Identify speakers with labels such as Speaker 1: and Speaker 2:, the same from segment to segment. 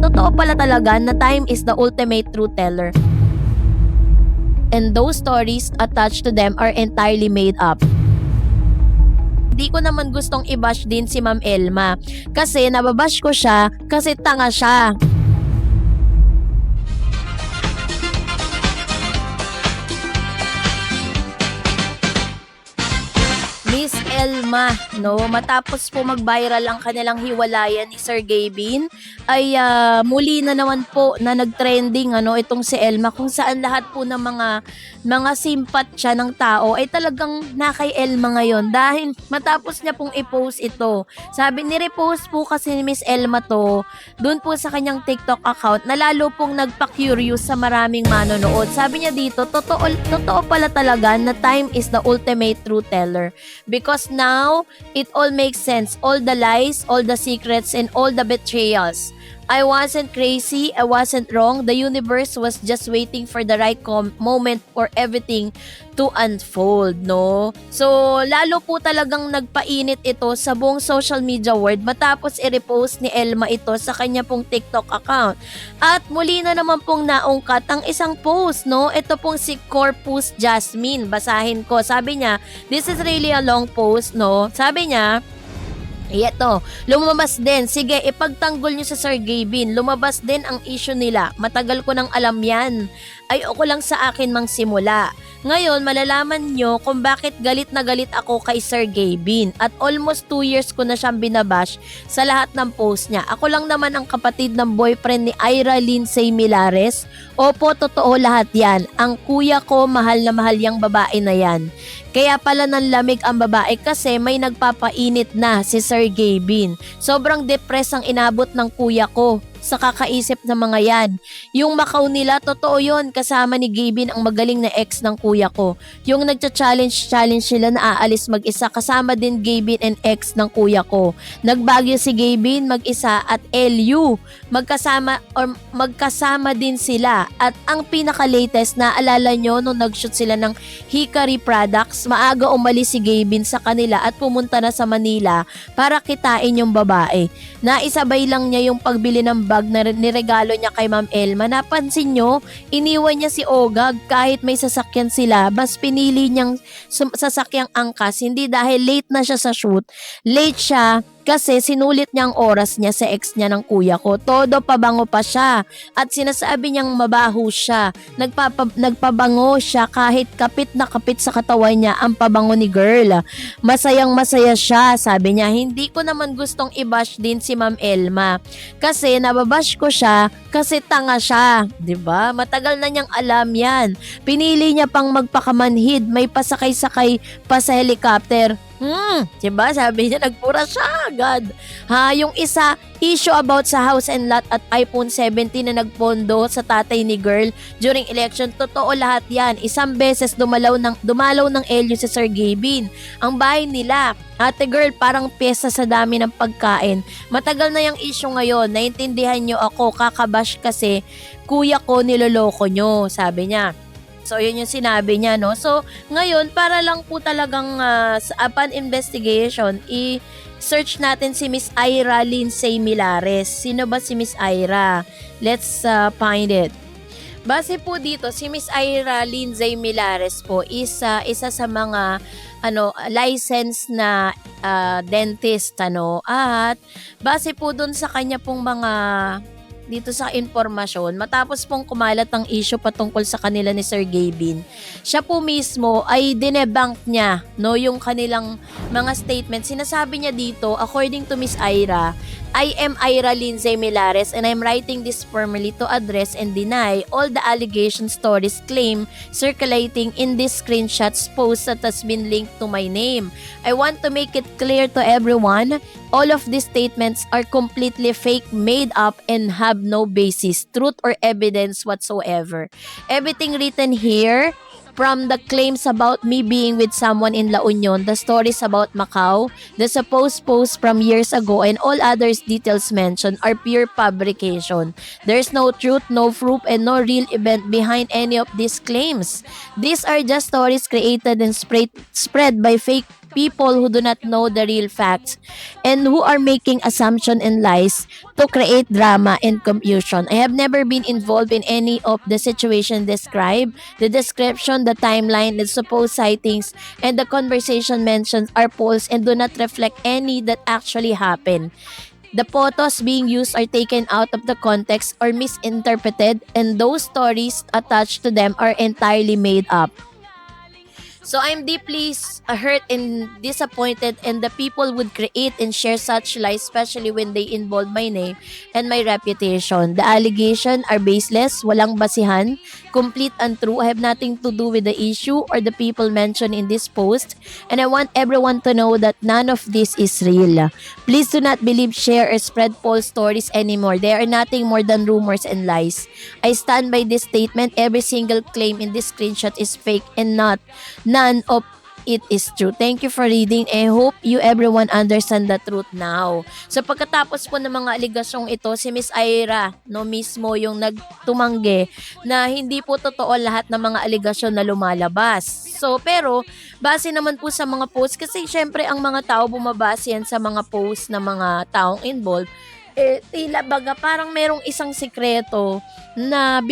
Speaker 1: totoo pala talaga na time is the ultimate truth teller. And those stories attached to them are entirely made up. Di ko naman gustong i-bash din si Ma'am Elma kasi nababash ko siya kasi tanga siya. Miss Elma, no, matapos po mag-viral ang kanilang hiwalayan ni Sir Gavin, ay muli na naman po na nag-trending itong si Elma, kung saan lahat po ng mga simpatya ng tao ay talagang na kay Elma ngayon dahil matapos niya pong i-post ito. Sabi, ni-repost po kasi ni Miss Elma to doon po sa kanyang TikTok account na lalo pong nagpa-curious sa maraming manonood. Sabi niya dito, totoo pala talaga na time is the ultimate truth teller. Because now, it all makes sense. All the lies, all the secrets, and all the betrayals. I wasn't crazy, I wasn't wrong. The universe was just waiting for the right moment for everything to unfold, no? So, lalo po talagang nagpainit ito sa buong social media world matapos i-repost ni Elma ito sa kanya pong TikTok account. At muli na naman pong naungkat ang isang post, no? Ito pong si Corpus Jasmine. Basahin ko. Sabi niya, this is really a long post, no? Sabi niya, ito, lumabas din. Sige, ipagtanggol nyo sa Sir Gavin. Lumabas din ang issue nila. Matagal ko nang alam yan. Ayoko lang sa akin mang simula. Ngayon, malalaman nyo kung bakit galit na galit ako kay Sir Gavin. At almost 2 years ko na siyang binabash sa lahat ng post niya. Ako lang naman ang kapatid ng boyfriend ni Ira Lindsay Milares. Opo, totoo lahat yan. Ang kuya ko, mahal na mahal yang babae na yan. Kaya pala nanlamig ang babae kasi may nagpapainit na si Sir Gavin. Sobrang depressed ang inabot ng kuya ko sa kakaisip ng mga yan. Yung Macau nila, totoo yun. Kasama ni Gavin ang magaling na ex ng kuya ko. Yung nagcha-challenge sila na aalis mag-isa. Kasama din Gavin and ex ng kuya ko. Nagbagyo si Gavin mag-isa at LU. Magkasama din sila. At ang pinaka-latest na alala nyo nung nag-shoot sila ng Hikari Products, maaga umalis si Gavin sa kanila at pumunta na sa Manila para kitain yung babae. Naisabay lang niya yung pagbili ng bag na niregalo niya kay Ma'am Elma. Napansin nyo, iniwan niya si Ogag kahit may sasakyan sila. Mas pinili niyang sasakyang angkas, hindi dahil late na siya sa shoot. Late siya kasi sinulit niya ang oras niya sa ex niya ng kuya ko. Todo pabango pa siya. At sinasabi niyang mabaho siya. Nagpabango siya kahit kapit na kapit sa katawan niya ang pabango ni girl. Masayang masaya siya. Sabi niya, hindi ko naman gustong i-bash din si Ma'am Elma. Kasi nababash ko siya kasi tanga siya. 'Di ba? Matagal na niyang alam yan. Pinili niya pang magpakamanhid. May pasakay-sakay pa sa helicopter. Diba? Sabi niya, nagpura siya agad. Yung isa, issue about sa house and lot at iPhone 17 na nagpondo sa tatay ni girl during election. Totoo lahat yan. Isang beses dumalaw ng LU si Sir Gavin. Ang bahay nila, ate girl, parang pyesa sa dami ng pagkain. Matagal na yung issue ngayon. Naintindihan nyo ako, kakabash kasi kuya ko niloloko nyo, sabi niya. So, yun yung sinabi niya, no? So, ngayon, para lang po talagang upon investigation, i-search natin si Miss Ira Lindsay Milares. Sino ba si Miss Ira? Let's find it. Base po dito, si Miss Ira Lindsay Milares po is isa sa mga licensed na dentist, at base po dun sa kanya pong mga dito sa informasyon, matapos pong kumalat ang issue patungkol sa kanila ni Sir Gavin, siya po mismo ay dinebunk niya, no, yung kanilang mga statements. Sinasabi niya dito, according to Miss Ira, I am Ira Lindsay Milares and I'm writing this formally to address and deny all the allegation stories claim circulating in this screenshots post that has been linked to my name. I want to make it clear to everyone, all of these statements are completely fake, made up, and have no basis, truth, or evidence whatsoever. Everything written here, from the claims about me being with someone in La Union, the stories about Macau, the supposed posts from years ago, and all others details mentioned are pure fabrication. There's no truth, no proof, and no real event behind any of these claims. These are just stories created and spread by fake people who do not know the real facts and who are making assumption and lies to create drama and confusion. I have never been involved in any of the situation described. The description, the timeline, the supposed sightings, and the conversation mentioned are false and do not reflect any that actually happened. The photos being used are taken out of the context or misinterpreted, and those stories attached to them are entirely made up. So I'm deeply hurt and disappointed, and the people would create and share such lies, especially when they involve my name and my reputation. The allegations are baseless, walang basihan, complete untrue. I have nothing to do with the issue or the people mentioned in this post, and I want everyone to know that none of this is real. Please do not believe, share, or spread false stories anymore. They are nothing more than rumors and lies. I stand by this statement. Every single claim in this screenshot is fake and none of it is true. Thank you for reading. I hope you everyone understand the truth now. So pagkatapos po ng mga aligasyong ito, si Miss Ira no mismo yung nagtumanggi na hindi po totoo lahat ng mga aligasyon na lumalabas. So pero base naman po sa mga posts, kasi syempre ang mga tao bumabase yan sa mga posts ng mga taong involved, tila baga parang merong isang sikreto na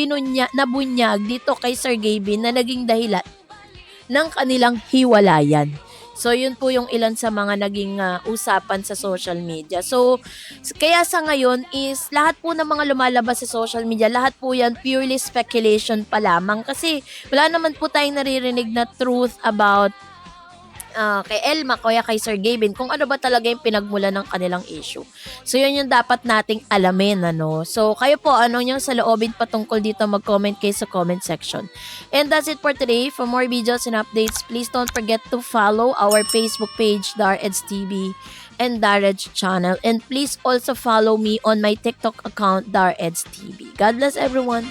Speaker 1: nabunyag dito kay Sir Gavin na naging dahilan ng kanilang hiwalayan. So, yun po yung ilan sa mga naging usapan sa social media. So, kaya sa ngayon is lahat po ng mga lumalabas sa social media, lahat po yan purely speculation pa lamang. Kasi wala naman po tayong naririnig na truth about kay Elma, kaya kay Sir Gavin, kung ano ba talaga yung pinagmula ng kanilang issue. So, yun yung dapat nating alamin, ano. So, kayo po, anong yung sa loobin patungkol dito, mag-comment kayo sa comment section. And that's it for today. For more videos and updates, please don't forget to follow our Facebook page, DarEds TV, and DarEds channel. And please also follow me on my TikTok account, DarEds TV. God bless everyone.